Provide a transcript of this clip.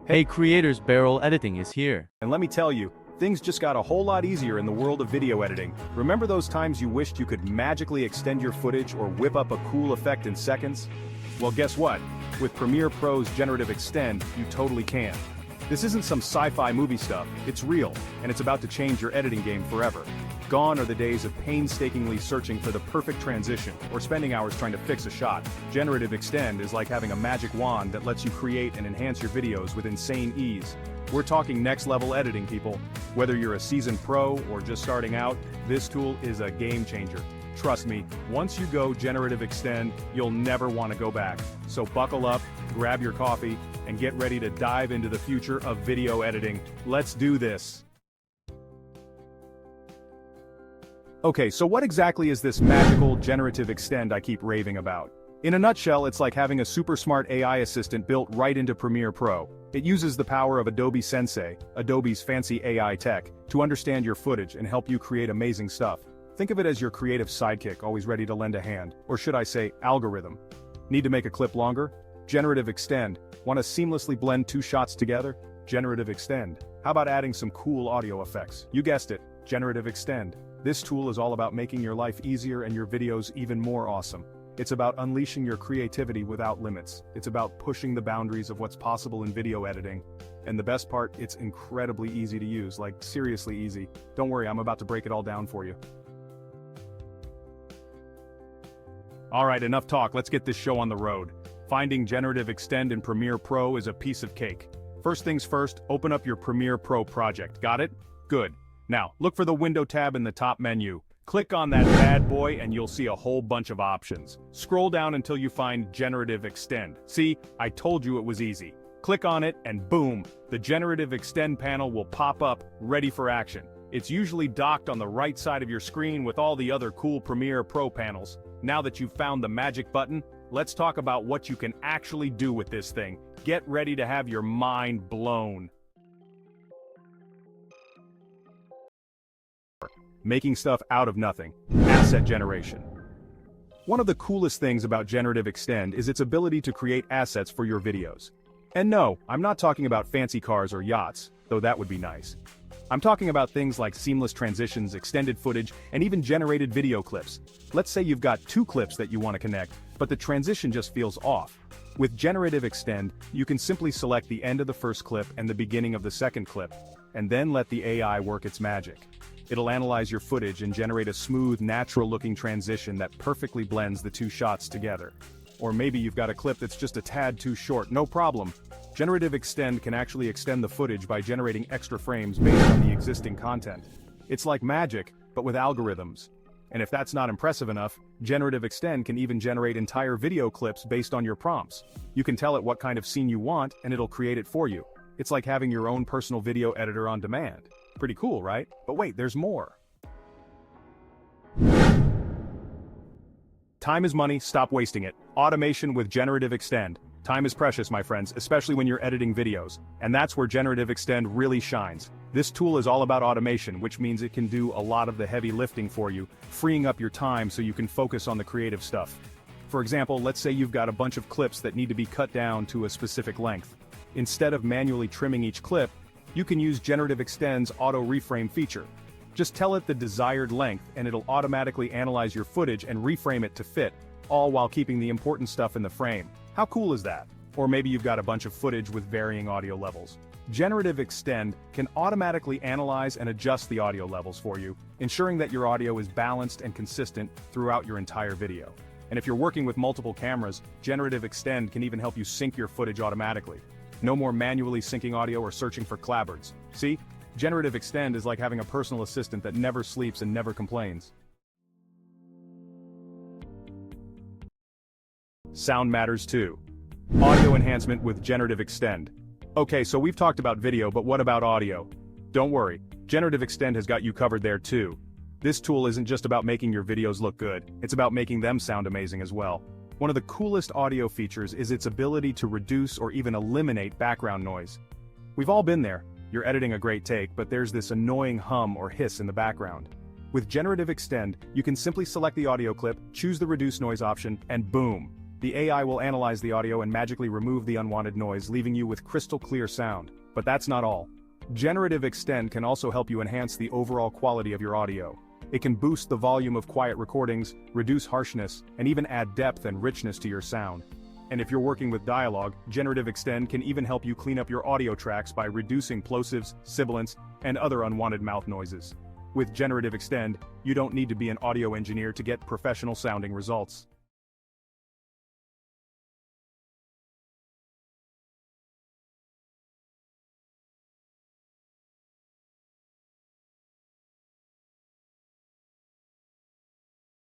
Hey creators, Barrel Editing is here. And let me tell you, things just got a whole lot easier in the world of video editing. Remember those times you wished you could magically extend your footage or whip up a cool effect in seconds? Well, guess what? With Premiere Pro's Generative Extend, you totally can. This isn't some sci-fi movie stuff, it's real, and it's about to change your editing game forever. Gone are the days of painstakingly searching for the perfect transition or spending hours trying to fix a shot. Generative Extend is like having a magic wand that lets you create and enhance your videos with insane ease. We're talking next-level editing, people. Whether you're a seasoned pro or just starting out, this tool is a game changer. Trust me, once you go Generative Extend, you'll never want to go back. So buckle up, grab your coffee, and get ready to dive into the future of video editing. Let's do this. Okay, so what exactly is this magical Generative Extend I keep raving about? In a nutshell, it's like having a super smart AI assistant built right into Premiere Pro. It uses the power of Adobe Sensei, Adobe's fancy AI tech, to understand your footage and help you create amazing stuff. Think of it as your creative sidekick always ready to lend a hand, or should I say, algorithm. Need to make a clip longer? Generative Extend. Want to seamlessly blend two shots together? Generative Extend. How about adding some cool audio effects? You guessed it, Generative Extend. This tool is all about making your life easier and your videos even more awesome. It's about unleashing your creativity without limits. It's about pushing the boundaries of what's possible in video editing. And the best part, it's incredibly easy to use, like seriously easy. Don't worry, I'm about to break it all down for you. Alright, enough talk, let's get this show on the road. Finding Generative Extend in Premiere Pro is a piece of cake. First things first, open up your Premiere Pro project, got it? Good. Now, look for the Window tab in the top menu. Click on that bad boy and you'll see a whole bunch of options. Scroll down until you find Generative Extend. See, I told you it was easy. Click on it and boom, the Generative Extend panel will pop up, ready for action. It's usually docked on the right side of your screen with all the other cool Premiere Pro panels. Now that you've found the magic button, let's talk about what you can actually do with this thing. Get ready to have your mind blown. Making stuff out of nothing. Asset generation. One of the coolest things about Generative Extend is its ability to create assets for your videos. And no, I'm not talking about fancy cars or yachts, though that would be nice. I'm talking about things like seamless transitions, extended footage, and even generated video clips. Let's say you've got two clips that you want to connect, but the transition just feels off. With Generative Extend, you can simply select the end of the first clip and the beginning of the second clip, and then let the AI work its magic. It'll analyze your footage and generate a smooth, natural-looking transition that perfectly blends the two shots together. Or maybe you've got a clip that's just a tad too short, no problem. Generative Extend can actually extend the footage by generating extra frames based on the existing content. It's like magic, but with algorithms. And if that's not impressive enough, Generative Extend can even generate entire video clips based on your prompts. You can tell it what kind of scene you want, and it'll create it for you. It's like having your own personal video editor on demand. Pretty cool, right? But wait, there's more. Time is money, stop wasting it. Automation with Generative Extend. Time is precious, my friends, especially when you're editing videos. And that's where Generative Extend really shines. This tool is all about automation, which means it can do a lot of the heavy lifting for you, freeing up your time so you can focus on the creative stuff. For example, let's say you've got a bunch of clips that need to be cut down to a specific length. Instead of manually trimming each clip, you can use Generative Extend's auto reframe feature. Just tell it the desired length and it'll automatically analyze your footage and reframe it to fit, all while keeping the important stuff in the frame. How cool is that? Or maybe you've got a bunch of footage with varying audio levels. Generative Extend can automatically analyze and adjust the audio levels for you, ensuring that your audio is balanced and consistent throughout your entire video. And if you're working with multiple cameras, Generative Extend can even help you sync your footage automatically. No more manually syncing audio or searching for clapboards. See? Generative Extend is like having a personal assistant that never sleeps and never complains. Sound matters too. Audio enhancement with Generative Extend. Okay, so we've talked about video, but what about audio? Don't worry, Generative Extend has got you covered there too. This tool isn't just about making your videos look good, it's about making them sound amazing as well. One of the coolest audio features is its ability to reduce or even eliminate background noise. We've all been there. You're editing a great take, but there's this annoying hum or hiss in the background. With Generative Extend, you can simply select the audio clip, choose the reduce noise option, and boom! The AI will analyze the audio and magically remove the unwanted noise, leaving you with crystal clear sound. But that's not all. Generative Extend can also help you enhance the overall quality of your audio. It can boost the volume of quiet recordings, reduce harshness, and even add depth and richness to your sound. And if you're working with dialogue, Generative Extend can even help you clean up your audio tracks by reducing plosives, sibilants, and other unwanted mouth noises. With Generative Extend, you don't need to be an audio engineer to get professional sounding results.